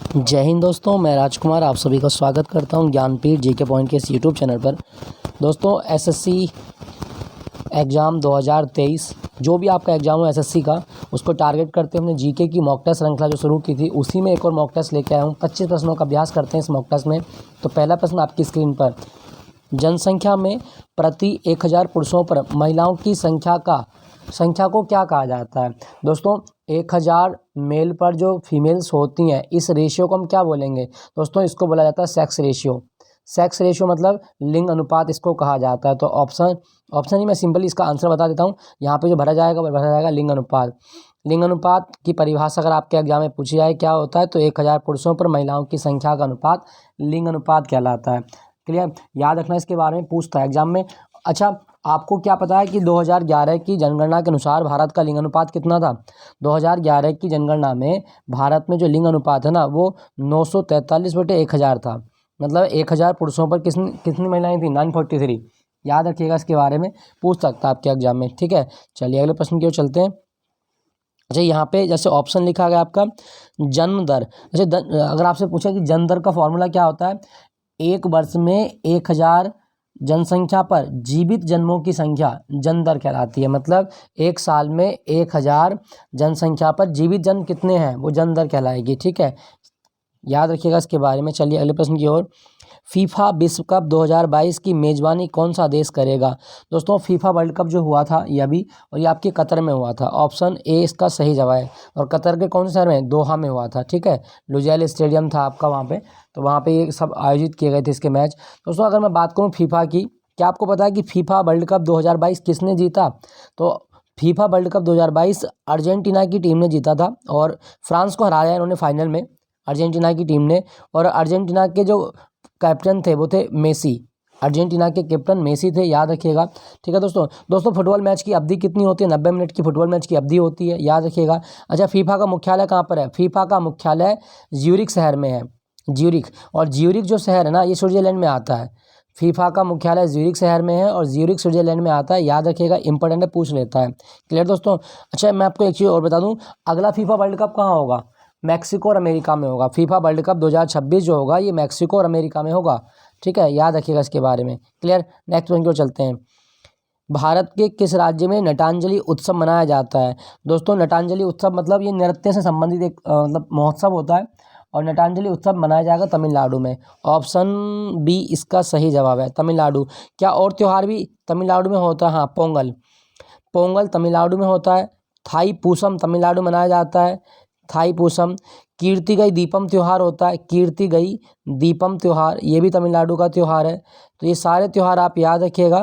जय हिंद दोस्तों, मैं राजकुमार आप सभी का स्वागत करता हूं ज्ञानपीठ जीके पॉइंट के इस यूट्यूब चैनल पर। दोस्तों एसएससी एग्ज़ाम 2023 जो भी आपका एग्ज़ाम हो एसएससी का, उसको टारगेट करते हमने जीके की मॉक टेस्ट श्रृंखला जो शुरू की थी, उसी में एक और मॉक टेस्ट लेके आया हूँ। 25 प्रश्नों का अभ्यास करते हैं इस मॉक टेस्ट में। तो पहला प्रश्न आपकी स्क्रीन पर, जनसंख्या में प्रति 1000 पुरुषों पर महिलाओं की संख्या को क्या कहा जाता है। दोस्तों 1000 मेल पर जो फीमेल्स होती हैं, इस रेशियो को हम क्या बोलेंगे दोस्तों, इसको बोला जाता है सेक्स रेशियो। सेक्स रेशियो मतलब लिंग अनुपात इसको कहा जाता है। तो ऑप्शन ही मैं सिंपली इसका आंसर बता देता हूँ। यहाँ पे जो भरा जाएगा वो भरा जाएगा लिंग अनुपात। लिंग अनुपात की परिभाषा अगर आपके एग्जाम में पूछी जाए क्या होता है, तो 1000 पुरुषों पर महिलाओं की संख्या का अनुपात लिंग अनुपात कहलाता है। क्लियर, याद रखना, इसके बारे में पूछता है एग्जाम में। अच्छा, आपको क्या पता है कि 2011 की जनगणना के अनुसार भारत का लिंग अनुपात कितना था। 2011 की जनगणना में भारत में जो लिंग अनुपात है ना, वो 943/1000 था। मतलब 1000 पुरुषों पर कितनी महिलाएं थी, 943। याद रखिएगा, इसके बारे में पूछ सकता है आपके एग्जाम में। ठीक है, चलिए अगले प्रश्न की ओर चलते हैं। अच्छा, यहाँ पे जैसे ऑप्शन लिखा गया आपका जन्म दर। अच्छा, अगर आपसे पूछा कि जन्म दर का फॉर्मूला क्या होता है, एक वर्ष में 1000 जनसंख्या पर जीवित जन्मों की संख्या जन्म दर कहलाती है। मतलब एक साल में 1000 जनसंख्या पर जीवित जन्म कितने हैं, वो जन्म दर कहलाएगी। ठीक है, याद रखिएगा इसके बारे में। चलिए अगले प्रश्न की ओर। फीफा विश्व कप 2022 की मेज़बानी कौन सा देश करेगा। दोस्तों फीफा वर्ल्ड कप जो हुआ था ये अभी, और ये आपके कतर में हुआ था। ऑप्शन ए इसका सही जवाब है। और कतर के कौन से शहर में, दोहा में हुआ था। ठीक है, लुजैल स्टेडियम था आपका वहाँ पे, तो वहाँ पे ये सब आयोजित किए गए थे इसके मैच। दोस्तों अगर मैं बात करूँ फीफा की, क्या आपको पता है कि फीफा वर्ल्ड कप 2022 किसने जीता। तो फीफा वर्ल्ड कप 2022 अर्जेंटीना की टीम ने जीता था, और फ्रांस को हराया इन्होंने फाइनल में, अर्जेंटीना की टीम ने। और अर्जेंटीना के जो कैप्टन थे वो थे मेसी, अर्जेंटीना के कैप्टन मेसी थे, याद रखिएगा। ठीक है दोस्तों फुटबॉल मैच की अवधि कितनी होती है, 90 मिनट की फुटबॉल मैच की अवधि होती है, याद रखिएगा। अच्छा, फीफा का मुख्यालय कहाँ पर है। फीफा का मुख्यालय ज्यूरिख शहर में है, ज्यूरिख। और ज्यूरिख जो शहर है ना, ये स्विट्जरलैंड में आता है। फीफा का मुख्यालय ज्यूरिख शहर में है और ज्यूरिख स्विट्जरलैंड में आता है, याद रखिएगा, इंपॉर्टेंट है, पूछ लेता है। क्लियर दोस्तों। अच्छा, मैं आपको एक चीज़ और बता दूं, अगला फीफा वर्ल्ड कप कहाँ होगा, मैक्सिको और अमेरिका में होगा। फीफा वर्ल्ड कप 2026 जो होगा ये मैक्सिको और अमेरिका में होगा। ठीक है, याद रखिएगा इसके बारे में। क्लियर, नेक्स्ट वन की ओर चलते हैं। भारत के किस राज्य में नटांजलि उत्सव मनाया जाता है। दोस्तों नटांजलि उत्सव मतलब ये नृत्य से संबंधित एक मतलब महोत्सव होता है, और नटांजलि उत्सव मनाया जाएगा तमिलनाडु में। ऑप्शन बी इसका सही जवाब है, तमिलनाडु। क्या और त्यौहार भी तमिलनाडु में होता है, हाँ, पोंगल। पोंगल तमिलनाडु में होता है। थाई पूसम तमिलनाडु मनाया जाता है, थाई पूसम। कीर्तिगई दीपम त्यौहार होता है, कीर्तिगई दीपम त्यौहार, ये भी तमिलनाडु का त्यौहार है। तो ये सारे त्यौहार आप याद रखिएगा,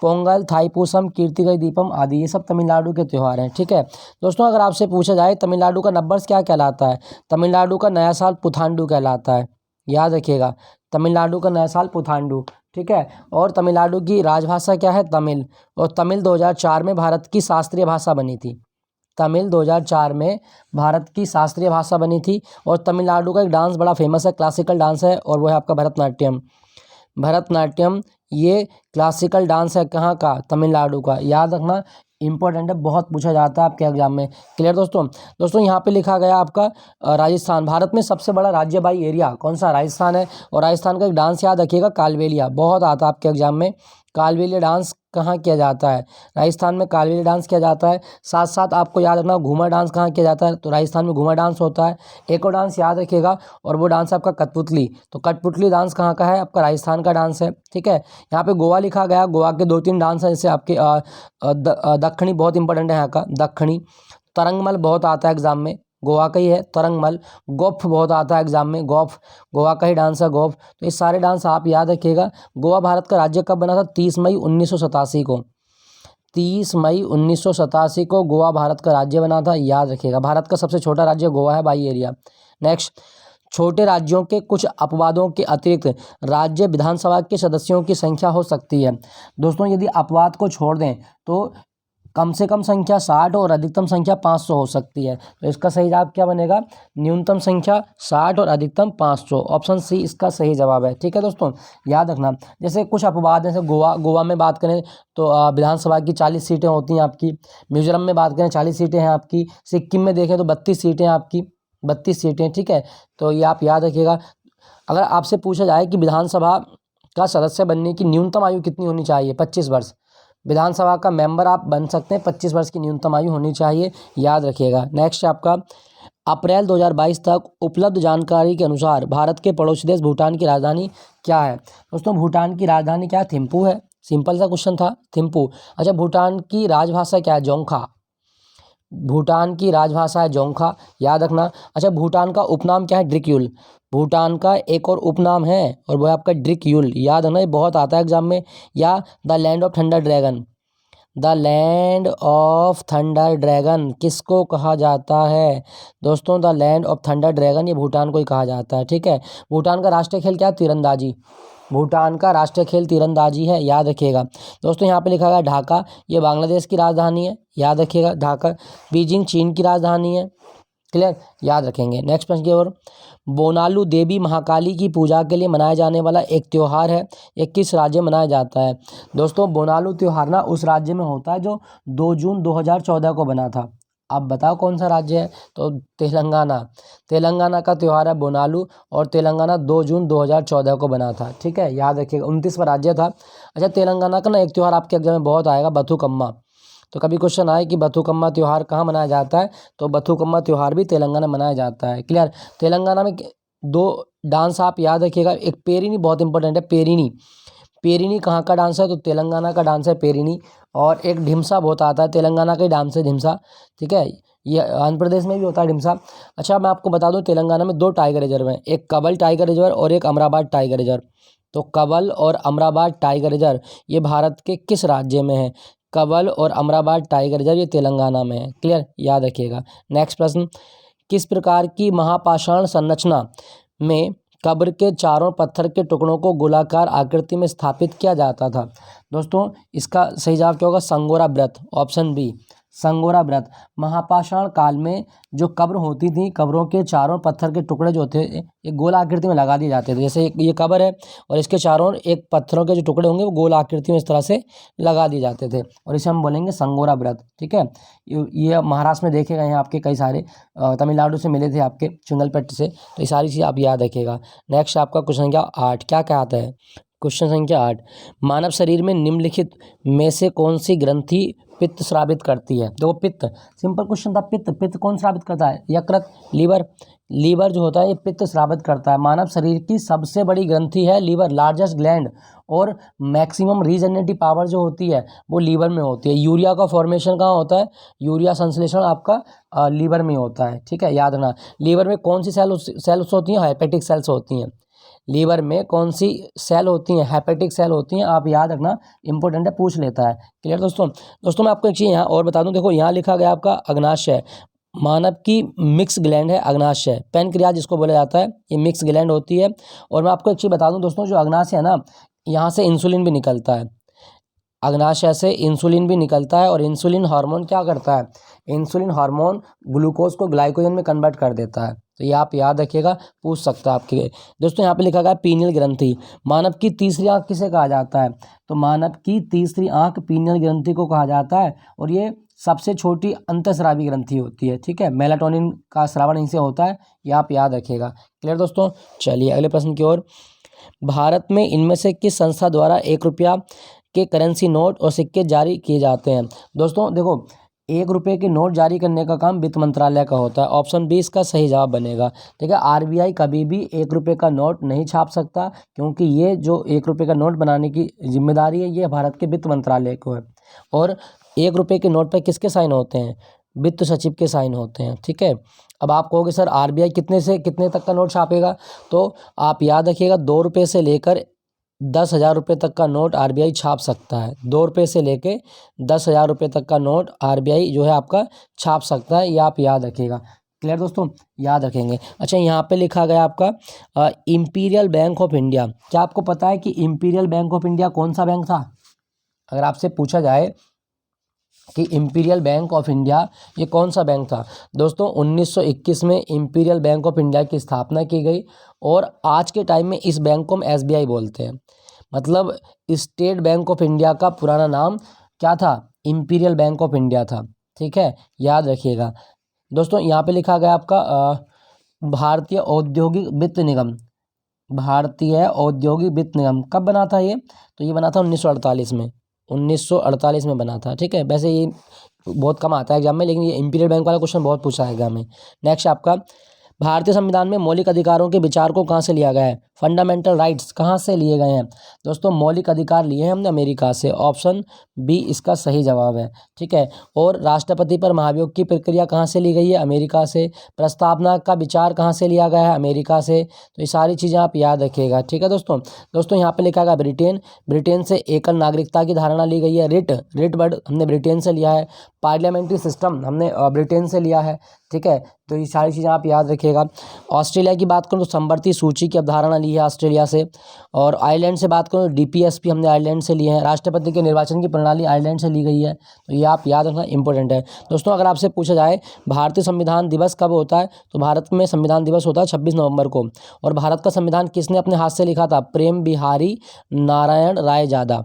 पोंगल, थाईपूसम, कीर्तिगई दीपम आदि, ये सब तमिलनाडु के त्यौहार हैं। ठीक है दोस्तों, अगर आपसे पूछा जाए तमिलनाडु का नववर्ष क्या कहलाता है, तमिलनाडु का नया साल पुथांडु कहलाता है, याद रखिएगा, तमिलनाडु का नया साल पुथांडु। ठीक है, और तमिलनाडु की राजभाषा क्या है, तमिल। और तमिल 2004 में भारत की शास्त्रीय भाषा बनी थी, तमिल 2004 में भारत की शास्त्रीय भाषा बनी थी। और तमिलनाडु का एक डांस बड़ा फेमस है, क्लासिकल डांस है, और वो है आपका भरतनाट्यम। भरतनाट्यम ये क्लासिकल डांस है, कहाँ का, तमिलनाडु का, याद रखना, इंपॉर्टेंट है, बहुत पूछा जाता है आपके एग्जाम में। क्लियर दोस्तों यहाँ पे लिखा गया आपका राजस्थान, भारत में सबसे बड़ा राज्य बाई एरिया कौन सा, राजस्थान है। और राजस्थान का एक डांस याद रखिएगा, कालबेलिया, बहुत आता है आपके एग्जाम में। कालबेलिया डांस कहाँ किया जाता है, राजस्थान में कालबेलिया डांस किया जाता है। साथ साथ आपको याद रखना घूमर डांस कहाँ किया जाता है, तो राजस्थान में घूमर डांस होता है। एक और डांस याद रखिएगा, और वो डांस है आपका कठपुतली। तो कठपुतली डांस कहाँ का है, आपका राजस्थान का डांस है। ठीक है, यहाँ पे गोवा लिखा गया, गोवा के 2-3 डांस हैं, जैसे आपके दक्खनी बहुत इंपॉर्टेंट है यहाँ का, दक्खनी। तरंगमल बहुत आता है एग्जाम में, गोवा का ही है तरंगमल। गोफ बहुत आता है एग्जाम में, गोफ, गोवा का ही डांस है गोफ। तो ये सारे डांस आप याद रखिएगा। गोवा भारत का राज्य कब बना था, 30 मई 1987 को, 30 मई 1987 को गोवा भारत का राज्य बना था, याद रखिएगा। भारत का सबसे छोटा राज्य गोवा है बाई एरिया। नेक्स्ट, छोटे राज्यों के कुछ अपवादों के अतिरिक्त राज्य विधानसभा के सदस्यों की संख्या हो सकती है। दोस्तों यदि अपवाद को छोड़ दें तो कम से कम संख्या 60 और अधिकतम संख्या 500 हो सकती है। तो इसका सही जवाब क्या बनेगा, न्यूनतम संख्या 60 और अधिकतम 500, ऑप्शन सी इसका सही जवाब है। ठीक है दोस्तों, याद रखना, जैसे कुछ अपवाद हैं, जैसे गोवा में बात करें तो विधानसभा की 40 सीटें होती हैं आपकी। मिजोरम में बात करें 40 सीटें हैं आपकी। सिक्किम में देखें तो 32 सीटें हैं आपकी। 32 सीटें, ठीक है। तो ये आप याद रखिएगा। अगर आपसे पूछा जाए कि विधानसभा का सदस्य बनने की न्यूनतम आयु कितनी होनी चाहिए, 25 वर्ष। विधानसभा का मेंबर आप बन सकते हैं, 25 वर्ष की न्यूनतम आयु होनी चाहिए, याद रखिएगा। नेक्स्ट आपका अप्रैल 2022 तक उपलब्ध जानकारी के अनुसार भारत के पड़ोसी देश भूटान की राजधानी क्या है। दोस्तों भूटान की राजधानी क्या है, थिम्पू है। सिंपल सा क्वेश्चन था, थिम्पू। अच्छा, भूटान की राजभाषा क्या है, जोंखा। भूटान की राजभाषा है जोंखा, याद रखना। अच्छा, भूटान का उपनाम क्या है, ड्रिक्यूल। भूटान का एक और उपनाम है और वो है आपका ड्रिक्यूल, याद है ना, ये बहुत आता है एग्जाम में। या the land of thunder dragon. The land of thunder dragon किसको कहा जाता है दोस्तों, the land of thunder dragon, ये भूटान को ही कहा जाता है, ठीक है। भूटान का राष्ट्रीय खेल क्या है, तीरंदाजी। भूटान का राष्ट्रीय खेल तीरंदाजी है, याद रखिएगा। दोस्तों यहाँ पे लिखा गया ढाका, ये बांग्लादेश की राजधानी है, याद रखिएगा ढाका। बीजिंग चीन की राजधानी है, क्लियर, याद रखेंगे। नेक्स्ट प्रश्न की ओर। बोनालू देवी महाकाली की पूजा के लिए मनाया जाने वाला एक त्यौहार है, ये किस राज्य में मनाया जाता है। दोस्तों बोनालू त्यौहार ना उस राज्य में होता है जो 2 जून 2014 को बना था। आप बताओ कौन सा राज्य है, तो तेलंगाना। तेलंगाना का त्यौहार है बोनालू, और तेलंगाना 2 जून 2014 को बना था, ठीक है, याद रखिएगा। 29वां राज्य था। अच्छा, तेलंगाना का ना एक त्यौहार आपके एग्जाम में बहुत आएगा, बथुकम्मा। तो कभी क्वेश्चन आए कि बथुकम्मा त्यौहार कहाँ मनाया जाता है, तो बथुकम्मा त्यौहार भी तेलंगाना मनाया जाता है, क्लियर। तेलंगाना में दो डांस आप याद रखिएगा, एक पेरिनी बहुत इंपॉर्टेंट है, पेरिनी। पेरिनी कहाँ का डांस है, तो तेलंगाना का डांस है पेरिनी। और एक ढिमसा बहुत आता है, तेलंगाना का ही डांस है ढिमसा, ठीक है। ये आंध्र प्रदेश में भी होता है ढिमसा। अच्छा, मैं आपको बता दूं तेलंगाना में 2 टाइगर रिजर्व हैं, एक कबल टाइगर रिजर्व और एक अमराबाद टाइगर रिजर्व। तो कबल और अमराबाद टाइगर रिजर्व ये भारत के किस राज्य में है, कबल और अमराबाद टाइगर रिजर्व ये तेलंगाना में है, क्लियर, याद रखिएगा। नेक्स्ट प्रश्न। किस प्रकार की महापाषाण संरचना में कब्र के चारों पत्थर के टुकड़ों को गोलाकार आकृति में स्थापित किया जाता था। दोस्तों इसका सही जवाब क्या होगा, संगोरा व्रत, ऑप्शन बी, संगोरा व्रत। महापाषाण काल में जो कब्र होती थी, कब्रों के चारों पत्थर के टुकड़े जो थे एक गोल आकृति में लगा दिए जाते थे। जैसे ये कब्र है और इसके चारों एक पत्थरों के जो टुकड़े होंगे वो गोल आकृति में इस तरह से लगा दिए जाते थे, और इसे हम बोलेंगे संगोरा व्रत, ठीक है। ये महाराष्ट्र में देखे गए हैं आपके कई सारे, तमिलनाडु से मिले थे आपके चुंगलपट्टी से, तो ये सारी चीज़ आप याद रखिएगा। नेक्स्ट आपका क्वेश्चन संख्या 8 क्या कहता है, क्वेश्चन संख्या 8। मानव शरीर में निम्नलिखित में से कौन सी ग्रंथि पित्त स्रावित करती है। देखो पित्त, सिंपल क्वेश्चन था, पित्त पित्त कौन स्रावित करता है, यकृत, लीवर। लीवर जो होता है ये पित्त स्रावित करता है। मानव शरीर की सबसे बड़ी ग्रंथि है लीवर, लार्जेस्ट ग्लैंड, और मैक्सिमम रीजनरेटिव पावर जो होती है वो लीवर में होती है। यूरिया का फॉर्मेशन कहाँ होता है, यूरिया संश्लेषण आपका लीवर में होता है, ठीक है, याद रखना। लीवर में कौन सी सेल्स होती हैं, हेपेटिक सेल्स होती हैं। लीवर में कौन सी सेल होती हैं, हेपेटिक सेल होती हैं, आप याद रखना, इंपॉर्टेंट है, पूछ लेता है, क्लियर दोस्तों मैं आपको एक चीज़ यहाँ और बता दूं, देखो यहाँ लिखा गया आपका अग्नाशय, मानव की मिक्स ग्लैंड है अग्नाशय, पैनक्रियाज जिसको बोला जाता है, ये मिक्स ग्लैंड होती है। और मैं आपको एक चीज़ बता दूं दोस्तों, जो अग्नाशय है ना, यहाँ से इंसुलिन भी निकलता है, अग्नाशय से इंसुलिन भी निकलता है, और इंसुलिन हार्मोन क्या करता है, इंसुलिन हार्मोन ग्लूकोज को ग्लाइकोजन में कन्वर्ट कर देता है। तो ये आप याद रखिएगा, पूछ सकता है आपके। दोस्तों यहाँ पे लिखा गया पीनियल ग्रंथि, मानव की तीसरी आंख किसे कहा जाता है, तो मानव की तीसरी आंख पीनियल ग्रंथि को कहा जाता है, और ये सबसे छोटी अंतःस्रावी ग्रंथि होती है, ठीक है। मेलाटोनिन का स्रावन इनसे होता है, ये आप याद रखिएगा, क्लियर दोस्तों। चलिए अगले प्रश्न की ओर। भारत में इनमें से किस संस्था द्वारा 1 रुपया के करेंसी नोट और सिक्के जारी किए जाते हैं। दोस्तों देखो 1 रुपये के नोट जारी करने का काम वित्त मंत्रालय का होता है, ऑप्शन बी इसका सही जवाब बनेगा, ठीक है। आरबीआई कभी भी 1 रुपये का नोट नहीं छाप सकता, क्योंकि ये जो 1 रुपये का नोट बनाने की जिम्मेदारी है ये भारत के वित्त मंत्रालय को है। और 1 रुपये के नोट पर किसके साइन होते हैं, वित्त सचिव के साइन होते हैं, ठीक है। अब आप कहोगे सर आरबीआई कितने से कितने तक का नोट छापेगा, तो आप याद रखिएगा 2 रुपये से लेकर 10,000 रुपये तक का नोट आरबीआई छाप सकता है। 2 रुपये से लेके 10,000 रुपये तक का नोट आरबीआई जो है आपका छाप सकता है, ये आप याद रखिएगा, क्लियर दोस्तों, याद रखेंगे। अच्छा यहाँ पे लिखा गया आपका इंपीरियल बैंक ऑफ इंडिया, क्या आपको पता है कि इंपीरियल बैंक ऑफ इंडिया कौन सा बैंक था। अगर आपसे पूछा जाए कि इंपीरियल बैंक ऑफ इंडिया ये कौन सा बैंक था, दोस्तों 1921 में इंपीरियल बैंक ऑफ इंडिया की स्थापना की गई, और आज के टाइम में इस बैंक को हम एसबीआई बोलते हैं। मतलब स्टेट बैंक ऑफ इंडिया का पुराना नाम क्या था, इंपीरियल बैंक ऑफ इंडिया था, ठीक है, याद रखिएगा दोस्तों। यहाँ पे लिखा गया आपका भारतीय औद्योगिक वित्त निगम, भारतीय औद्योगिक वित्त निगम कब बना था ये? तो ये बना था 1948 में, 1948 में बना था। ठीक है, वैसे ये बहुत कम आता है एग्जाम में, लेकिन ये इंपीरियल बैंक वाला क्वेश्चन बहुत पूछा है एग्जाम में। नेक्स्ट आपका, भारतीय संविधान में मौलिक अधिकारों के विचार को कहाँ से लिया गया है? फंडामेंटल राइट्स कहाँ से लिए गए हैं? दोस्तों मौलिक अधिकार लिए हैं हमने अमेरिका से, ऑप्शन बी इसका सही जवाब है। ठीक है, और राष्ट्रपति पर महाभियोग की प्रक्रिया कहाँ से ली गई है? अमेरिका से। प्रस्तावना का विचार कहाँ से लिया गया है? अमेरिका से। तो ये सारी चीज़ें आप याद रखिएगा। ठीक है दोस्तों यहाँ पे लिखा गया ब्रिटेन, ब्रिटेन से एकल नागरिकता की धारणा ली गई है। रिट वर्ड हमने ब्रिटेन से लिया है। पार्लियामेंट्री सिस्टम हमने ब्रिटेन से लिया है। ठीक है, तो ये सारी चीज़ें आप याद रखिएगा। ऑस्ट्रेलिया की बात करूँ तो समवर्ती सूची की अवधारणा ली है ऑस्ट्रेलिया से। और आयरलैंड से बात करूँ तो डीपीएसपी हमने आयरलैंड से लिए हैं। राष्ट्रपति के निर्वाचन की प्रणाली आयरलैंड से ली गई है। तो ये आप याद रखना इंपॉर्टेंट है। दोस्तों अगर आपसे पूछा जाए भारतीय संविधान दिवस कब होता है, तो भारत में संविधान दिवस होता है 26 नवंबर को। और भारत का संविधान किसने अपने हाथ से लिखा था? प्रेम बिहारी नारायण रायजादा।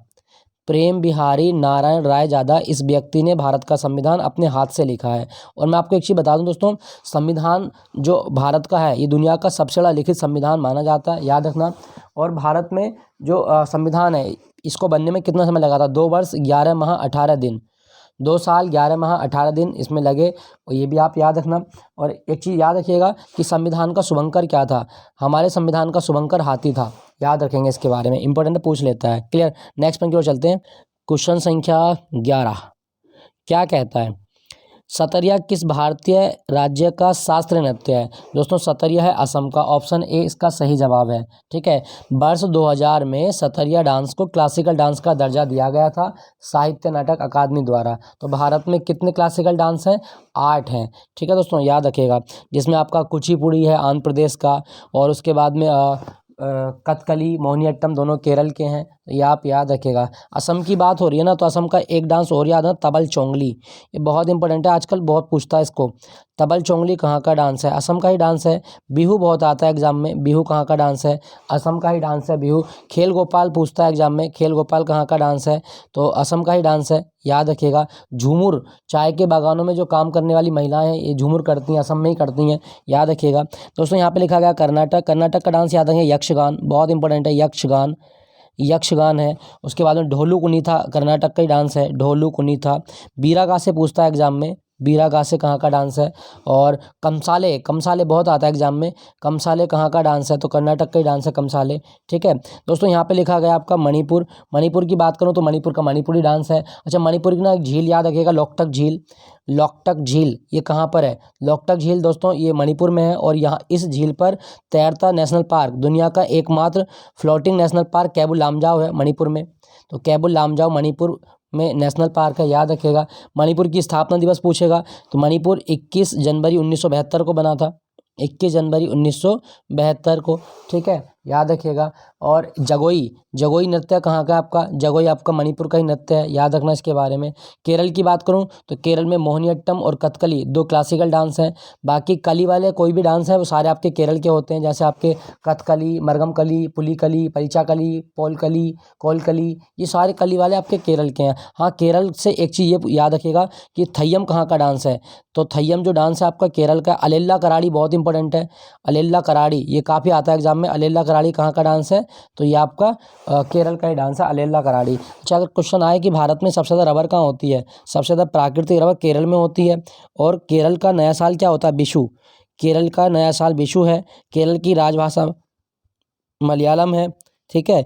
प्रेम बिहारी नारायण रायजादा, इस व्यक्ति ने भारत का संविधान अपने हाथ से लिखा है। और मैं आपको एक चीज़ बता दूं दोस्तों, संविधान जो भारत का है ये दुनिया का सबसे बड़ा लिखित संविधान माना जाता है, याद रखना। और भारत में जो संविधान है इसको बनने में कितना समय लगा था? 2 वर्ष 11 माह 18 दिन, 2 साल 11 माह 18 दिन इसमें लगे, और ये भी आप याद रखना। और एक चीज़ याद रखिएगा कि संविधान का शुभंकर क्या था? हमारे संविधान का शुभंकर हाथी था, याद रखेंगे इसके बारे में, इंपॉर्टेंट पूछ लेता है। क्लियर, नेक्स्ट पंक्ति और चलते हैं। क्वेश्चन संख्या 11 क्या कहता है? सतरिया किस भारतीय राज्य का शास्त्रीय नृत्य है? दोस्तों सतरिया है असम का, ऑप्शन ए इसका सही जवाब है। ठीक है, वर्ष 2000 में सतरिया डांस को क्लासिकल डांस का दर्जा दिया गया था साहित्य नाटक अकादमी द्वारा। तो भारत में कितने क्लासिकल डांस हैं? 8 हैं। ठीक है दोस्तों याद रखिएगा, जिसमें आपका कुचिपुड़ी है आंध्र प्रदेश का, और उसके बाद में कथकली मोहिनीअट्टम दोनों केरल के हैं। ये आप याद रखिएगा। असम की बात हो रही है ना, तो असम का एक डांस और याद है, तबल चोंगली। ये बहुत इंपॉर्टेंट है, आजकल बहुत पूछता है इसको। तबल चोंगली कहाँ का डांस है? असम का ही डांस है। बिहू बहुत आता है एग्जाम में, बिहू कहाँ का डांस है? असम का ही डांस है बिहू। खेल गोपाल पूछता है एग्जाम में, खेल गोपाल कहाँ का डांस है? तो असम का ही डांस है, याद रखिएगा। झूमुर, चाय के बागानों में जो काम करने वाली महिलाएं हैं ये झूमुर करती हैं, असम में ही करती हैं, याद रखिएगा। दोस्तों यहाँ पे लिखा गया कर्नाटक, कर्नाटक का डांस याद रखेंगे यक्षगान, बहुत इंपॉर्टेंट है यक्षगान, यक्षगान है। उसके बाद में ढोलू कुनीथा कर्नाटक का ही डांस है, ढोलू कुनीथा। बीरागा से पूछता है एग्जाम में, बीरागा से कहाँ का डांस है? और कमसाले, कमसाले बहुत आता है एग्जाम में, कमसाले कहाँ का डांस है? तो कर्नाटक का ही डांस है कमसाले। ठीक है दोस्तों, यहाँ पे लिखा गया आपका मणिपुर, मणिपुर की बात करूँ तो मणिपुर का मणिपुरी डांस है। अच्छा मणिपुर की ना एक झील याद रखिएगा, लोकटक झील, लोकटक झील ये कहाँ पर है? लोकटक झील दोस्तों ये मणिपुर में है। और यहाँ इस झील पर तैरता नेशनल पार्क, दुनिया का एकमात्र floating national park Keibul Lamjao है मणिपुर में। तो कैबुल लामजाओ मणिपुर में नेशनल पार्क है, याद रखिएगा। मणिपुर की स्थापना दिवस पूछेगा तो मणिपुर 21 जनवरी 1972 को बना था, 21 जनवरी 1972 को। ठीक है याद रखिएगा। और जगोई, जगोई नृत्य कहाँ का आपका? जगोई आपका मणिपुर का ही नृत्य है, याद रखना इसके बारे में। केरल की बात करूँ तो केरल में मोहिनीअट्टम और कथकली 2 क्लासिकल डांस हैं। बाकी कली वाले कोई भी डांस है वो सारे आपके केरल के होते हैं, जैसे आपके कथकली, मरगम कली, पुली कली, परिचा कली, पोल कली, कोल कली, ये सारे कली वाले आपके केरल के हैं। हाँ केरल से एक चीज़ ये याद रखिएगा कि थय्यम कहाँ का डांस है? तो थय्यम जो डांस है आपका केरल का। अलेल्ला कराड़ी बहुत इंपॉर्टेंट है, अलेल्ला कराड़ी ये काफ़ी आता है एग्जाम में। अलेल्ला कराड़ी कहाँ का डांस है? तो ये आपका केरल का ही डांस है अलेल्ला कराड़ी। अच्छा अगर क्वेश्चन आए कि भारत में सबसे ज़्यादा रबर कहाँ होती है? सबसे ज़्यादा प्राकृतिक रबर केरल में होती है। और केरल का नया साल क्या होता है? विशु, केरल का नया साल विशु है। केरल की राजभाषा मलयालम है। ठीक है,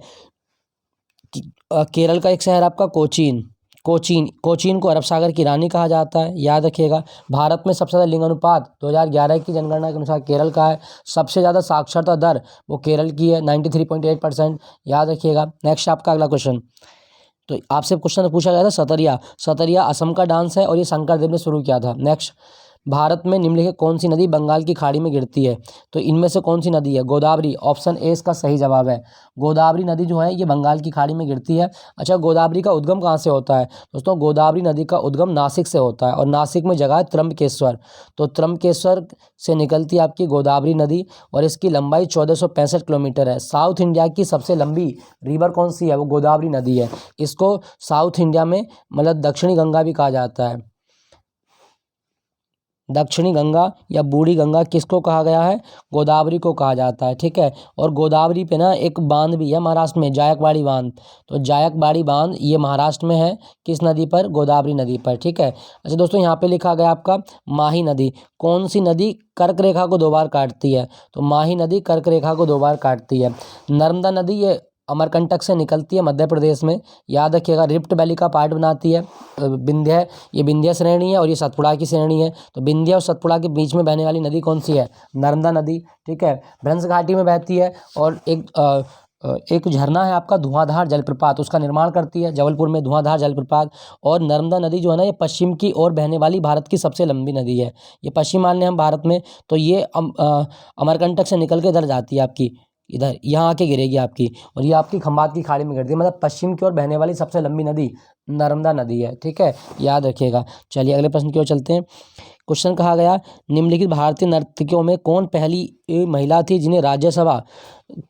केरल का एक शहर आपका कोचीन, कोचीन, कोचीन को अरब सागर की रानी कहा जाता है, याद रखिएगा। भारत में सबसे ज़्यादा लिंग अनुपात 2011 की जनगणना के अनुसार केरल का है। सबसे ज़्यादा साक्षरता दर वो केरल की है 93.8%, याद रखिएगा। नेक्स्ट आपका अगला क्वेश्चन, तो आपसे क्वेश्चन पूछा गया था सतरिया, सतरिया असम का डांस है और ये शंकरदेव ने शुरू किया था। नेक्स्ट, भारत में निम्नलिखित कौन सी नदी बंगाल की खाड़ी में गिरती है? तो इनमें से कौन सी नदी है? गोदावरी, ऑप्शन ए इसका सही जवाब है। गोदावरी नदी जो है ये बंगाल की खाड़ी में गिरती है। अच्छा गोदावरी का उद्गम कहाँ से होता है? दोस्तों गोदावरी नदी का उद्गम नासिक से होता है, और नासिक में जगह है त्र्यंबकेश्वर। तो त्र्यंबकेश्वर से निकलती है आपकी गोदावरी नदी, और इसकी लंबाई 1465 किलोमीटर है। साउथ इंडिया की सबसे लंबी रिवर कौन सी है? वो गोदावरी नदी है। इसको साउथ इंडिया में मतलब दक्षिणी गंगा भी कहा जाता है। दक्षिणी गंगा या बूढ़ी गंगा किसको कहा गया है? गोदावरी को कहा जाता है। ठीक है, और गोदावरी पे ना एक बांध भी है महाराष्ट्र में, जायकवाड़ी बांध। तो जायकवाड़ी बांध ये महाराष्ट्र में है, किस नदी पर? गोदावरी नदी पर। ठीक है। अच्छा दोस्तों, यहाँ पे लिखा गया आपका माही नदी। कौन सी नदी कर्क रेखा को 2 बार काटती है? तो माही नदी कर्क रेखा को 2 बार काटती है। नर्मदा नदी ये अमरकंटक से निकलती है मध्य प्रदेश में, याद रखिएगा। रिफ्ट वैली का पार्ट बनाती है। विंध्य, ये विंध्य श्रेणी है और ये सतपुड़ा की श्रेणी है। तो विंध्य और सतपुड़ा के बीच में बहने वाली नदी कौन सी है? नर्मदा नदी। ठीक है, भ्रंश घाटी में बहती है। और एक झरना है आपका धुआंधार जलप्रपात, उसका निर्माण करती है जबलपुर में धुआंधार जलप्रपात। और नर्मदा नदी जो है ना, ये पश्चिम की ओर बहने वाली भारत की सबसे लंबी नदी है। ये पश्चिम मान लें हम भारत में, तो ये अमरकंटक से निकल के इधर जाती है आपकी, इधर यहाँ आके गिरेगी आपकी, और ये आपकी खंबात की खाड़ी में गिरती है। मतलब पश्चिम की ओर बहने वाली सबसे लंबी नदी नर्मदा नदी है। ठीक है, याद रखिएगा। चलिए अगले प्रश्न की ओर चलते हैं। क्वेश्चन कहा गया, निम्नलिखित भारतीय नर्तकियों में कौन पहली महिला थी जिन्हें राज्यसभा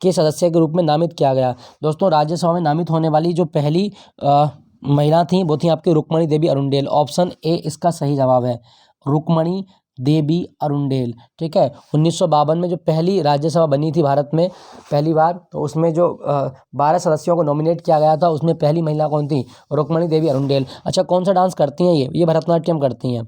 के सदस्य के रूप में नामित किया गया? दोस्तों, राज्यसभा में नामित होने वाली जो पहली महिला थी वो थी आपकी रुक्मणी देवी अरुंडेल। ऑप्शन ए इसका सही जवाब है, रुक्मणी देवी अरुंडेल। ठीक है, 1952 में जो पहली राज्यसभा बनी थी भारत में पहली बार, तो उसमें जो 12 सदस्यों को नॉमिनेट किया गया था, उसमें पहली महिला कौन थी? रुक्मणी देवी अरुंडेल। अच्छा, कौन सा डांस करती हैं ये भरतनाट्यम करती हैं।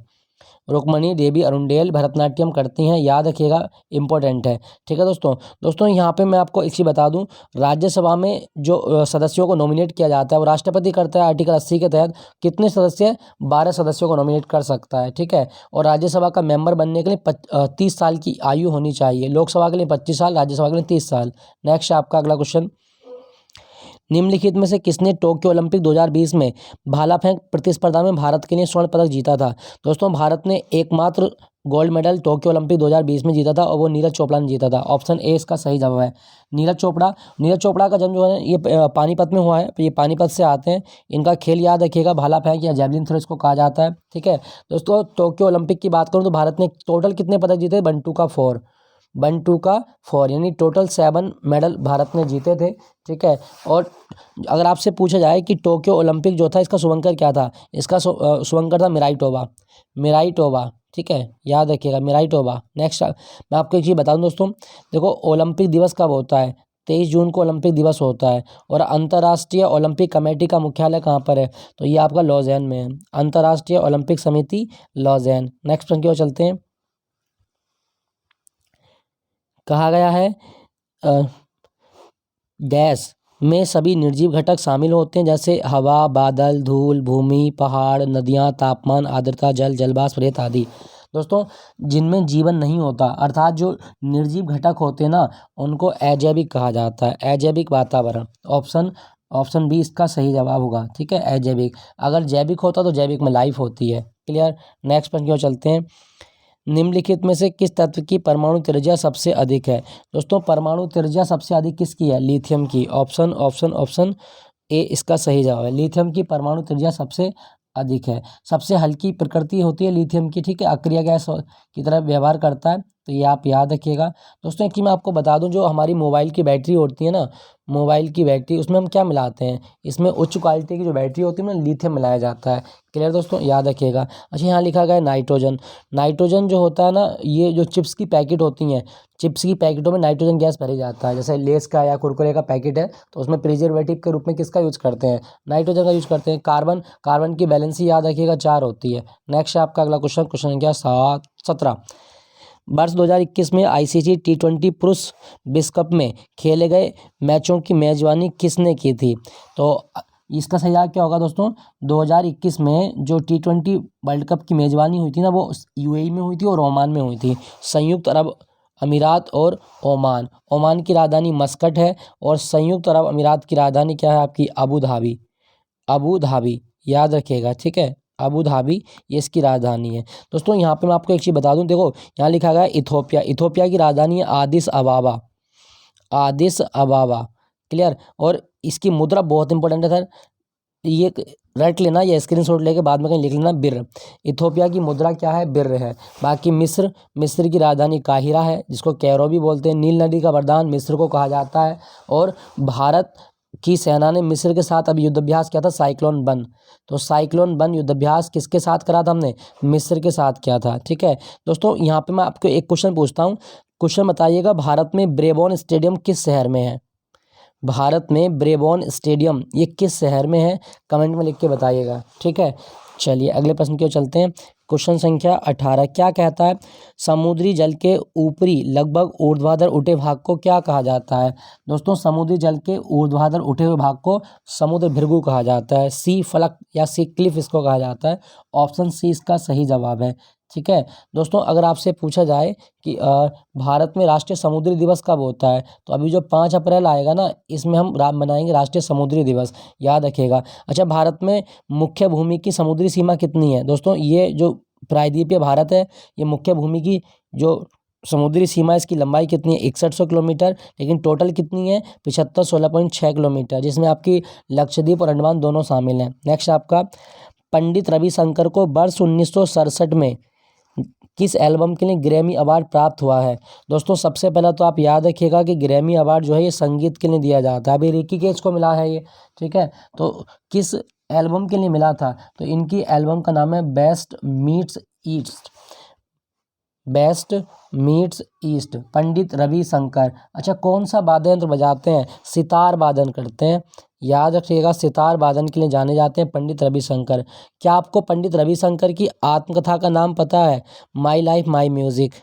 रुक्मणी देवी अरुंडेल भरतनाट्यम करती हैं, याद रखिएगा, इंपॉर्टेंट है। ठीक है दोस्तों यहाँ पे मैं आपको एक चीज़ बता दूं, राज्यसभा में जो सदस्यों को नॉमिनेट किया जाता है वो राष्ट्रपति करता है। आर्टिकल 80 के तहत कितने सदस्य? 12 सदस्यों को नॉमिनेट कर सकता है। ठीक है, और राज्यसभा का मेंबर बनने के लिए 30 साल की आयु होनी चाहिए। लोकसभा के लिए 25 साल, राज्यसभा के लिए 30 साल। नेक्स्ट आपका अगला क्वेश्चन, निम्नलिखित में से किसने टोक्यो ओलंपिक 2020 में भाला फेंक प्रतिस्पर्धा में भारत के लिए स्वर्ण पदक जीता था? दोस्तों, भारत ने एकमात्र गोल्ड मेडल टोक्यो ओलंपिक 2020 में जीता था और वो नीरज चोपड़ा ने जीता था। ऑप्शन ए इसका सही जवाब है, नीरज चोपड़ा का जन्म जो है ये पानीपत में हुआ है। ये पानीपत से आते हैं। इनका खेल याद रखिएगा, भाला फेंक या जैवलिन थ्रो इसको कहा जाता है। ठीक है दोस्तों, टोक्यो ओलंपिक की बात करूँ तो भारत ने टोटल कितने पदक जीते? 1 का 4 यानी टोटल 7 मेडल भारत ने जीते थे। ठीक है, और अगर आपसे पूछा जाए कि टोक्यो ओलंपिक जो था इसका शुभंकर क्या था? इसका शुभंकर था मिराइटोवा। ठीक है, याद रखिएगा, मिराइटोवा। नेक्स्ट मैं आपको एक चीज़ बता दूं दोस्तों, देखो ओलंपिक दिवस कब होता है? 23 जून को ओलंपिक दिवस होता है। और अंतर्राष्ट्रीय ओलंपिक कमेटी का मुख्यालय कहाँ पर है? तो ये आपका लॉज़ेन में है, अंतर्राष्ट्रीय ओलंपिक समिति लॉज़ेन। नेक्स्ट प्रश्न की ओर चलते हैं। कहा गया है गैस में सभी निर्जीव घटक शामिल होते हैं, जैसे हवा, बादल, धूल, भूमि, पहाड़, नदियाँ, तापमान, आर्द्रता, जलवाष्प, रेत आदि। दोस्तों, जिनमें जीवन नहीं होता अर्थात जो निर्जीव घटक होते हैं ना, उनको अजैविक कहा जाता है, अजैविक वातावरण। ऑप्शन बी इसका सही जवाब होगा। ठीक है, अजैविक। अगर जैविक होता तो जैविक में लाइफ होती है। क्लियर। नेक्स्ट प्रश्न की ओर चलते हैं। निम्नलिखित में से किस तत्व की परमाणु त्रिज्या सबसे अधिक है? दोस्तों, परमाणु त्रिज्या सबसे अधिक किसकी है? लिथियम की। ऑप्शन ए इसका सही जवाब है, लिथियम की परमाणु त्रिज्या सबसे अधिक है। सबसे हल्की प्रकृति होती है लिथियम की। ठीक है, अक्रिय गैस की तरह व्यवहार करता है, तो ये आप याद रखिएगा। दोस्तों, एक चीज़ मैं आपको बता दूं, जो हमारी मोबाइल की बैटरी होती है ना, मोबाइल की बैटरी, उसमें हम क्या मिलाते हैं? इसमें उच्च क्वालिटी की जो बैटरी होती है ना, लिथियम मिलाया जाता है। क्लियर दोस्तों, याद रखिएगा। अच्छा, यहाँ लिखा गया है नाइट्रोजन जो होता है ना, ये जो चिप्स की पैकेट होती हैं, चिप्स की पैकेटों में नाइट्रोजन गैस भरी जाता है। जैसे लेस का या कुरकुरे का पैकेट है, तो उसमें प्रिजर्वेटिव के रूप में किसका यूज करते हैं? नाइट्रोजन का यूज करते हैं। कार्बन की वैलेंसी याद रखिएगा 4 होती है। नेक्स्ट आपका अगला क्वेश्चन संख्या 17। वर्ष 2021 में आईसीसी T20 पुरुष विश्व कप में खेले गए मैचों की मेजबानी किसने की थी? तो इसका सही जवाब क्या होगा दोस्तों? 2021 में जो T20 वर्ल्ड कप की मेजबानी हुई थी ना, वो यूएई में हुई थी और ओमान में हुई थी। संयुक्त अरब अमीरात और ओमान की राजधानी मस्कट है, और संयुक्त अरब अमीरात की राजधानी क्या है आपकी? अबू धाबी, याद रखिएगा। ठीक है, अबू धाबी ये इसकी राजधानी है। दोस्तों, यहाँ पे मैं आपको एक चीज़ बता दूं, देखो यहाँ लिखा गया है इथोपिया की राजधानी है आदिस अबाबा। क्लियर। और इसकी मुद्रा बहुत इंपॉर्टेंट है सर, ये रट लेना या स्क्रीनशॉट लेके बाद में कहीं लिख लेना, बिर। इथोपिया की मुद्रा क्या है? बिर है। बाकी मिस्र की राजधानी काहिरा है, जिसको कैरो भी बोलते हैं। नील नदी का वरदान मिस्र को कहा जाता है। और भारत की सेना ने मिस्र के साथ अभी युद्धाभ्यास किया था साइक्लोन बन। तो साइक्लोन बन युद्धाभ्यास किसके साथ करा था हमने? मिस्र के साथ किया था। ठीक है दोस्तों, यहाँ पे मैं आपको एक क्वेश्चन पूछता हूँ। क्वेश्चन बताइएगा, भारत में ब्रेबॉन स्टेडियम किस शहर में है? भारत में ब्रेबॉन स्टेडियम ये किस शहर में है? कमेंट में लिख के बताइएगा। ठीक है, चलिए अगले प्रश्न की ओर चलते हैं। क्वेश्चन संख्या 18 क्या कहता है? समुद्री जल के ऊपरी लगभग ऊर्ध्वाधर उठे भाग को क्या कहा जाता है? दोस्तों, समुद्री जल के ऊर्ध्वाधर उठे हुए भाग को समुद्र भृगु कहा जाता है। सी फलक या सी क्लिफ इसको कहा जाता है। ऑप्शन सी इसका सही जवाब है। ठीक है दोस्तों, अगर आपसे पूछा जाए कि भारत में राष्ट्रीय समुद्री दिवस कब होता है, तो अभी जो 5 अप्रैल आएगा ना, इसमें हम मनाएंगे राष्ट्रीय समुद्री दिवस, याद रखिएगा। अच्छा, भारत में मुख्य भूमि की समुद्री सीमा कितनी है? दोस्तों, ये जो प्रायद्वीपीय भारत है, ये मुख्य भूमि की जो समुद्री सीमा है, इसकी लंबाई कितनी है? 6100 किलोमीटर। लेकिन टोटल कितनी है? 7516.6 किलोमीटर, जिसमें आपकी लक्षद्वीप और अंडमान दोनों शामिल हैं। नेक्स्ट आपका, पंडित रविशंकर को वर्ष 1967 में किस एल्बम के लिए ग्रैमी अवार्ड प्राप्त हुआ है? दोस्तों, सबसे पहला तो आप याद रखिएगा कि ग्रैमी अवार्ड जो है ये संगीत के लिए दिया जाता है। अभी रिकी केज को मिला है ये। ठीक है, तो किस एल्बम के लिए मिला था? तो इनकी एल्बम का नाम है West meets East. West meets East, Pandit Ravishankar. अच्छा, कौन सा वाद्य यंत्र बजाते हैं? सितार वादन करते हैं। याद रखिएगा, सितार वादन के लिए जाने जाते हैं पंडित रविशंकर। क्या आपको पंडित रविशंकर की आत्मकथा का नाम पता है? My life my music.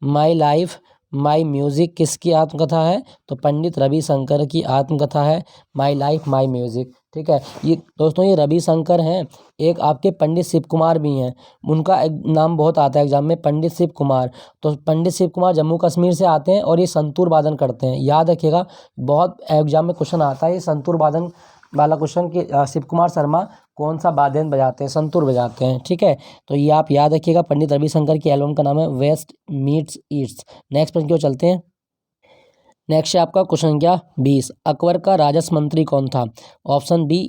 My life my music किसकी आत्मकथा है? तो पंडित रविशंकर की आत्मकथा है माई लाइफ माई म्यूजिक। ठीक है, ये दोस्तों ये रविशंकर हैं। एक आपके पंडित शिव कुमार भी हैं, उनका एक नाम बहुत आता है एग्जाम में, पंडित शिव कुमार। तो पंडित शिव कुमार जम्मू कश्मीर से आते हैं और ये संतूर वादन करते हैं। याद रखिएगा, बहुत एग्जाम में क्वेश्चन आता है ये संतूर वादन वाला क्वेश्चन कि शिव कुमार शर्मा कौन सा वाद्य यंत्र बजाते हैं? संतूर बजाते हैं। ठीक है, तो ये आप याद रखिएगा। पंडित रविशंकर की एल्बम का नाम है वेस्ट मीट्स ईस्ट। नेक्स्ट प्रश्न की ओर चलते हैं। नेक्स्ट है आपका क्वेश्चन संख्या 20, अकबर का राजस्व मंत्री कौन था? Option B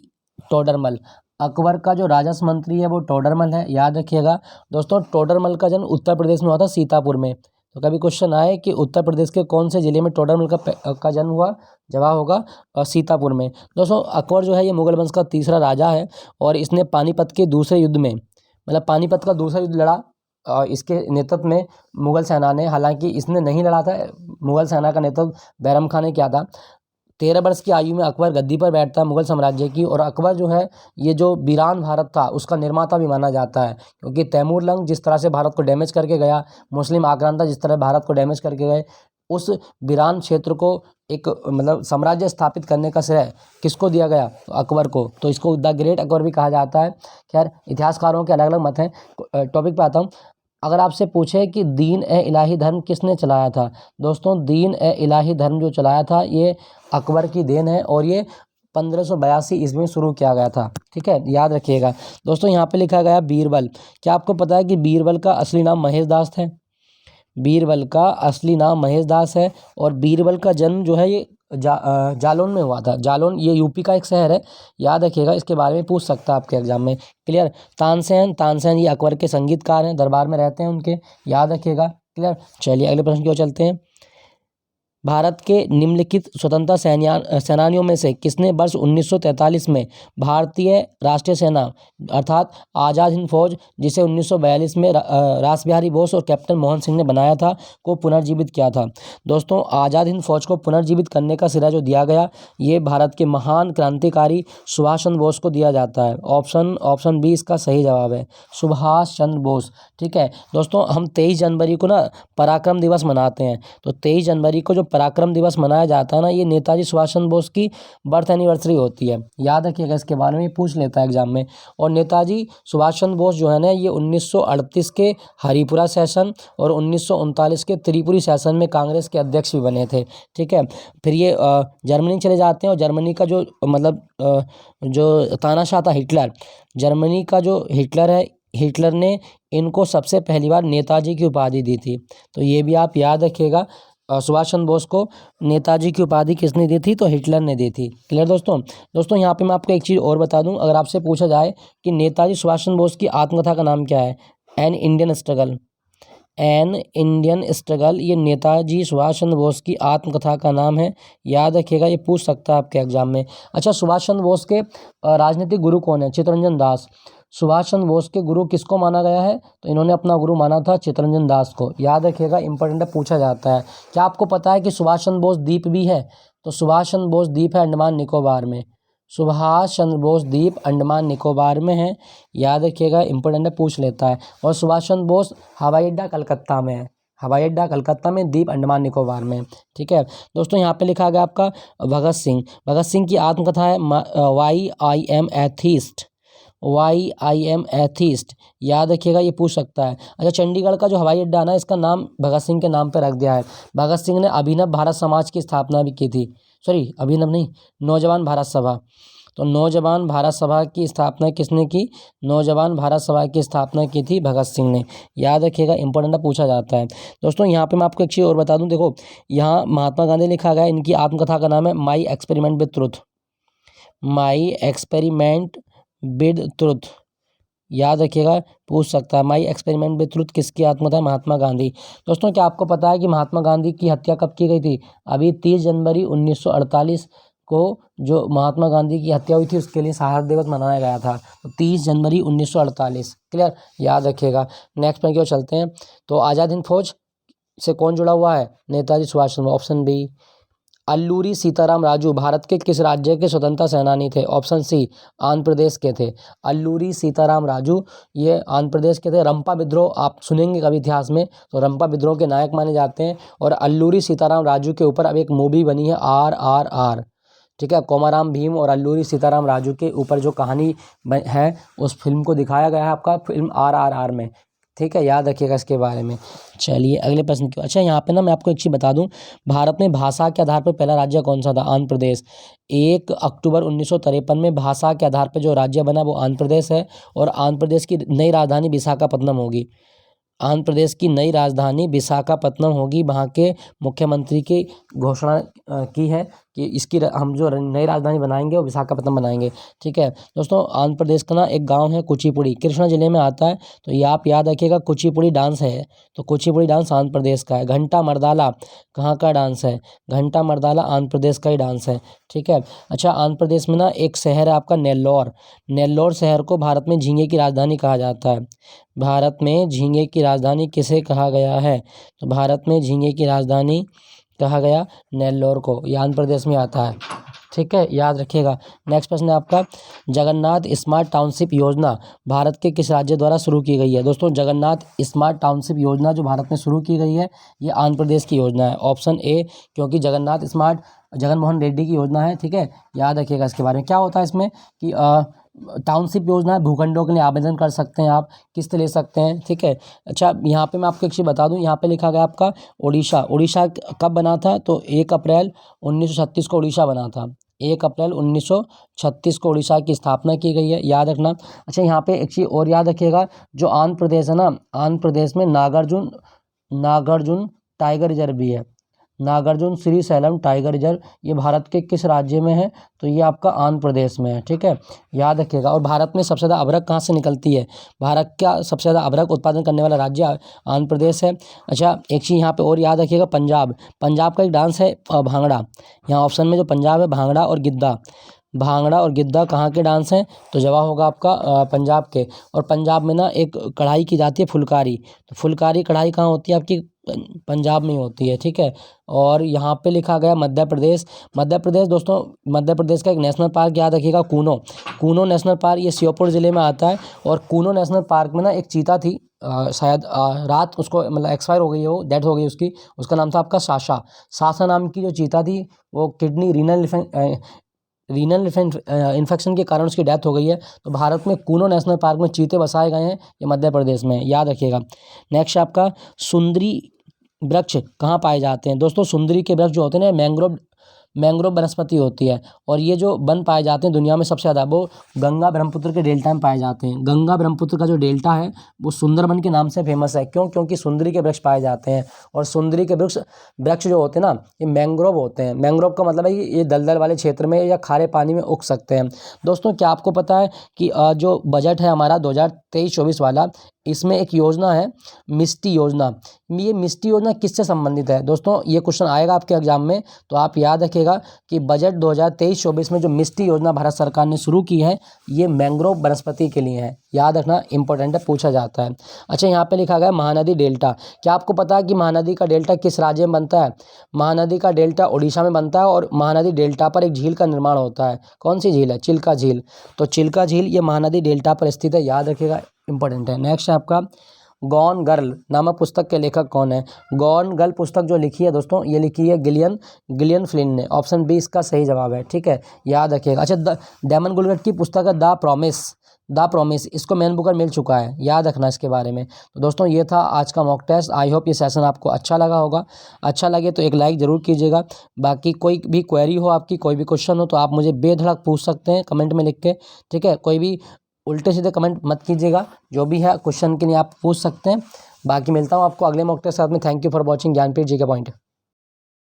Todarmal. अकबर का जो राजस्व मंत्री है वो टोडरमल है, याद रखिएगा। दोस्तों, टोडरमल का जन्म उत्तर प्रदेश में हुआ था, सीतापुर में। तो कभी क्वेश्चन आए कि उत्तर प्रदेश के कौन से जिले में टोडरमल का जन्म हुआ, जवाब होगा सीतापुर में। दोस्तों, अकबर जो है ये मुगल वंश का तीसरा राजा है और इसने पानीपत के दूसरे युद्ध में, मतलब पानीपत का दूसरा युद्ध लड़ा। इसके नेतृत्व में मुगल सेना ने, हालांकि इसने नहीं लड़ा था, मुगल सेना का नेतृत्व बैरम खान ने किया था। 13 वर्ष की आयु में अकबर गद्दी पर बैठता है मुगल साम्राज्य की, और अकबर जो है ये जो वीरान भारत था उसका निर्माता भी माना जाता है, क्योंकि तैमूर लंग जिस तरह से भारत को डैमेज करके गया, मुस्लिम आक्रांता जिस तरह भारत को डैमेज करके गए, उस वीरान क्षेत्र को एक मतलब साम्राज्य स्थापित करने का श्रेय किसको दिया गया? तो अकबर को। तो इसको द ग्रेट अकबर भी कहा जाता है। खैर, इतिहासकारों के अलग अलग मत हैं। टॉपिक पे आता हूँ। अगर आपसे पूछे कि दीन ए इलाही धर्म किसने चलाया था? दोस्तों, दीन ए इलाही धर्म जो चलाया था ये अकबर की देन है, और ये 1582 ईस्वी में शुरू किया गया था। ठीक है, याद रखिएगा। दोस्तों, यहाँ पे लिखा गया बीरबल। क्या आपको पता है कि बीरबल का असली नाम महेश दास है? बीरबल का असली नाम महेश दास है, और बीरबल का जन्म जो है ये जालौन में हुआ था। जालौन ये यूपी का एक शहर है, याद रखिएगा। इसके बारे में पूछ सकता है आपके एग्जाम में। क्लियर। तानसेन ये अकबर के संगीतकार हैं, दरबार में रहते हैं उनके, याद रखिएगा। क्लियर। चलिए अगले प्रश्न की ओर चलते हैं। भारत के निम्नलिखित स्वतंत्रता सेनानियों में से किसने वर्ष 1943 में भारतीय राष्ट्रीय सेना अर्थात आज़ाद हिंद फौज, जिसे 1942 में रास बिहारी बोस और कैप्टन मोहन सिंह ने बनाया था, को पुनर्जीवित किया था? दोस्तों, आज़ाद हिंद फौज को पुनर्जीवित करने का श्रेय जो दिया गया, ये भारत के महान क्रांतिकारी सुभाष चंद्र बोस को दिया जाता है। ऑप्शन बी इसका सही जवाब है, सुभाष चंद्र बोस। ठीक है दोस्तों, हम 23 जनवरी को ना पराक्रम दिवस मनाते हैं। तो 23 जनवरी को जो पराक्रम दिवस मनाया जाता है ना, ये नेताजी सुभाष चंद्र बोस की बर्थ एनिवर्सरी होती है, याद रखिएगा। इसके बारे में पूछ लेता है एग्जाम में। और नेताजी सुभाष चंद्र बोस जो है ना, ये 1938 के हरिपुरा सेशन और 1939 के त्रिपुरी सेशन में कांग्रेस के अध्यक्ष भी बने थे। ठीक है, फिर ये जर्मनी चले जाते हैं, और जर्मनी का जो मतलब जो तानाशाह था हिटलर, जर्मनी का जो हिटलर है, हिटलर ने इनको सबसे पहली बार नेताजी की उपाधि दी थी। तो ये भी आप याद रखिएगा, सुभाष चंद्र बोस को नेताजी की उपाधि किसने दी थी? तो हिटलर ने दी थी। क्लियर दोस्तों, यहाँ पे मैं आपको एक चीज़ और बता दूं। अगर आपसे पूछा जाए कि नेताजी सुभाष चंद्र बोस की आत्मकथा का नाम क्या है, an Indian struggle, an Indian struggle, ये नेताजी सुभाष चंद्र बोस की आत्मकथा का नाम है, याद रखिएगा, ये पूछ सकता है आपके एग्जाम में। अच्छा, सुभाष चंद्र बोस के राजनीतिक गुरु कौन है? चित्तरंजन दास। सुभाष चंद्र बोस के गुरु किसको माना गया है? तो इन्होंने अपना गुरु माना था चित्तरंजन दास को, याद रखिएगा, इंपॉर्टेंट है, पूछा जाता है। क्या आपको पता है कि सुभाष चंद्र बोस द्वीप भी है? तो सुभाष चंद्र बोस द्वीप है अंडमान निकोबार में। सुभाष चंद्र बोस द्वीप अंडमान निकोबार में है, याद रखिएगा, इंपॉर्टेंट है, पूछ लेता है। और सुभाष चंद्र बोस हवाई अड्डा कलकत्ता में है, हवाई अड्डा कलकत्ता में, द्वीप अंडमान निकोबार में। ठीक है दोस्तों, यहाँ पे लिखा गया आपका भगत सिंह। भगत सिंह की आत्मकथा है why I am atheist, why I am atheist, याद रखिएगा, ये पूछ सकता है। अच्छा, चंडीगढ़ का जो हवाई अड्डा है ना, इसका नाम भगत सिंह के नाम पर रख दिया है। भगत सिंह ने अभिनव भारत समाज की स्थापना भी की थी, सॉरी अभिनव नहीं, नौजवान भारत सभा। तो नौजवान भारत सभा की स्थापना किसने की? नौजवान भारत सभा की स्थापना की थी भगत सिंह ने, याद रखिएगा, इंपॉर्टेंट पूछा जाता है। दोस्तों यहाँ पे मैं आपको एक चीज़ और बता दूं, देखो यहाँ महात्मा गांधी लिखा गया है, इनकी आत्मकथा का नाम है my experiment with truth, my experiment with truth, याद रखिएगा, पूछ सकता है। माई एक्सपेरिमेंट विद ट्रुथ किसकी आत्मकथा है? महात्मा गांधी। दोस्तों क्या आपको पता है कि महात्मा गांधी की हत्या कब की गई थी? अभी 30 जनवरी 1948 को जो महात्मा गांधी की हत्या हुई थी, उसके लिए शहादत दिवस मनाया गया था। तो 30 जनवरी 1948, क्लियर, याद रखिएगा। नेक्स्ट में क्यों चलते हैं, तो आज़ाद हिंद फौज से कौन जुड़ा हुआ है? नेताजी सुभाष चंद्र। Option B. अल्लूरी सीताराम राजू भारत के किस राज्य के स्वतंत्रता सेनानी थे? ऑप्शन सी, आंध्र प्रदेश के थे। अल्लूरी सीताराम राजू ये आंध्र प्रदेश के थे। रंपा विद्रोह आप सुनेंगे कभी इतिहास में, तो रंपा विद्रोह के नायक माने जाते हैं। और अल्लूरी सीताराम राजू के ऊपर अब एक मूवी बनी है RRR, ठीक है, कोमाराम भीम और अल्लूरी सीताराम राजू के ऊपर जो कहानी है, उस फिल्म को दिखाया गया है आपका फिल्म RRR में, ठीक है, याद रखिएगा इसके बारे में। चलिए अगले प्रश्न की। अच्छा, यहाँ पे ना मैं आपको एक चीज़ बता दूं, भारत में भाषा के आधार पर पहला राज्य कौन सा था? आंध्र प्रदेश। 1 अक्टूबर 1953 में भाषा के आधार पर जो राज्य बना वो आंध्र प्रदेश है। और आंध्र प्रदेश की नई राजधानी विशाखापत्तनम होगी। आंध्र प्रदेश की नई राजधानी विशाखापत्तनम होगी। वहाँ के मुख्यमंत्री की घोषणा की है कि इसकी हम जो नई राजधानी बनाएंगे वो विशाखापत्तनम बनाएंगे, ठीक है दोस्तों। आंध्र प्रदेश का ना एक गांव है कुचिपुड़ी, कृष्णा जिले में आता है, तो ये आप याद रखिएगा, कुचिपुड़ी डांस है, तो कुचिपुड़ी डांस आंध्र प्रदेश का है। घंटा मर्दाला कहाँ का डांस है? घंटा मर्दाला आंध्र प्रदेश का ही डांस है, ठीक है। अच्छा, आंध्र प्रदेश में ना एक शहर है आपका नेल्लौर। नेल्लौर शहर को भारत में झींगे की राजधानी कहा जाता है। भारत में झींगे की राजधानी किसे कहा गया है? तो भारत में झींगे की राजधानी कहा गया नेल्लौर को, ये आंध्र प्रदेश में आता है, ठीक है, याद रखिएगा। नेक्स्ट प्रश्न है आपका, जगन्नाथ स्मार्ट टाउनशिप योजना भारत के किस राज्य द्वारा शुरू की गई है? दोस्तों जगन्नाथ स्मार्ट टाउनशिप योजना जो भारत में शुरू की गई है, ये आंध्र प्रदेश की योजना है। ऑप्शन ए, क्योंकि जगन्नाथ स्मार्ट जगनमोहन रेड्डी की योजना है, ठीक है, याद रखिएगा इसके बारे में। क्या होता है इसमें कि टाउनशिप योजना है, भूखंडों के लिए आवेदन कर सकते हैं आप, किस्त ले सकते हैं, ठीक है। अच्छा, यहाँ पे मैं आपको एक चीज़ बता दूँ, यहाँ पे लिखा गया आपका उड़ीसा। उड़ीसा कब बना था? तो 1 अप्रैल 1936 को उड़ीसा बना था। 1 अप्रैल 1936 को उड़ीसा की स्थापना की गई है, याद रखना। अच्छा, यहाँ पे एक चीज़ और याद रखिएगा, जो आंध्र प्रदेश है ना, आंध्र प्रदेश में नागार्जुन टाइगर रिजर्व भी है। Nagarjuna Srisailam tiger reserve, ये भारत के किस राज्य में है? तो ये आपका आंध्र प्रदेश में है, ठीक है, याद रखिएगा। और भारत में सबसे ज़्यादा अभ्रक कहाँ से निकलती है? भारत का सबसे ज़्यादा अभ्रक उत्पादन करने वाला राज्य आंध्र प्रदेश है। अच्छा, एक चीज़ यहाँ पे और याद रखिएगा, पंजाब का एक डांस है भांगड़ा। यहाँ ऑप्शन में जो पंजाब है, भांगड़ा और गिद्दा। भांगड़ा और गिद्दा कहाँ के डांस हैं? तो जवाब होगा आपका पंजाब के। और पंजाब में ना एक कढ़ाई की जाती है फुलकारी, तो फुलकारी कढ़ाई कहाँ होती है आपकी? पंजाब में होती है, ठीक है। और यहाँ पे लिखा गया मध्य प्रदेश। मध्य प्रदेश दोस्तों, मध्य प्रदेश का एक नेशनल पार्क याद रखिएगा, कूनो नेशनल पार्क, ये श्योपुर ज़िले में आता है। और कूनो नेशनल पार्क में ना एक चीता थी, शायद रात उसको मतलब एक्सपायर हो गई है, वो डेथ हो गई उसकी। उसका नाम था आपका साशा नाम की जो चीता थी, वो किडनी रीनल इन्फेक्शन के कारण उसकी डेथ हो गई है। तो भारत में कूनो नेशनल पार्क में चीते बसाए गए हैं, ये मध्य प्रदेश में, याद रखिएगा। नेक्स्ट आपका सुंदरी वृक्ष कहाँ पाए जाते हैं? दोस्तों सुंदरी के वृक्ष जो होते हैं ना, मैंग्रोव वनस्पति होती है। और ये जो वन पाए जाते हैं दुनिया में सबसे ज़्यादा, वो गंगा ब्रह्मपुत्र के डेल्टा में पाए जाते हैं। गंगा ब्रह्मपुत्र का जो डेल्टा है वो सुंदरबन के नाम से फेमस है। क्यों? क्योंकि सुंदरी के वृक्ष पाए जाते हैं। और सुंदरी के वृक्ष जो होते हैं ना, ये मैंग्रोव होते हैं। मैंग्रोव का मतलब है कि ये दलदल वाले क्षेत्र में या खारे पानी में उग सकते हैं। दोस्तों क्या आपको पता है कि जो बजट है हमारा 2023-24 वाला, इसमें एक योजना है मिष्टी योजना। ये मिष्टी योजना किससे संबंधित है दोस्तों, ये क्वेश्चन आएगा आपके एग्जाम में, तो आप याद रखिएगा कि बजट 2023-24 में जो मिष्टी योजना भारत सरकार ने शुरू की है, ये मैंग्रोव वनस्पति के लिए है। याद रखना, इंपॉर्टेंट है, पूछा जाता है। अच्छा, यहाँ पे लिखा गया महानदी डेल्टा। क्या आपको पता है कि महानदी का डेल्टा किस राज्य में बनता है? महानदी का डेल्टा उड़ीसा में बनता है और महानदी डेल्टा पर एक झील का निर्माण होता है। कौन सी झील है? चिल्का झील। तो चिल्का झील ये महानदी डेल्टा पर स्थित है, याद रखिएगा, इंपॉर्टेंट है। नेक्स्ट है आपका गॉन गर्ल नामक पुस्तक के लेखक कौन है? गॉन गर्ल पुस्तक जो लिखी है दोस्तों, ये लिखी है गिलियन फ्लिन ने। ऑप्शन बी इसका सही जवाब है, ठीक है, याद रखिएगा। अच्छा, डेमन गुलगट की पुस्तक है द प्रॉमिस, इसको मैन बुकर मिल चुका है, याद रखना इसके बारे में। तो दोस्तों ये था आज का मॉक टेस्ट। आई होप ये सेशन आपको अच्छा लगा होगा। अच्छा लगे तो एक लाइक ज़रूर कीजिएगा। बाकी कोई भी क्वेरी हो आपकी, कोई भी क्वेश्चन हो, तो आप मुझे बेधड़क पूछ सकते हैं कमेंट में लिख के, ठीक है। कोई भी उल्टे सीधे कमेंट मत कीजिएगा, जो भी है क्वेश्चन के लिए आप पूछ सकते हैं। बाकी मिलता हूँ आपको अगले मॉक टेस्ट के साथ में। Thank you for watching Jnanpith GK point.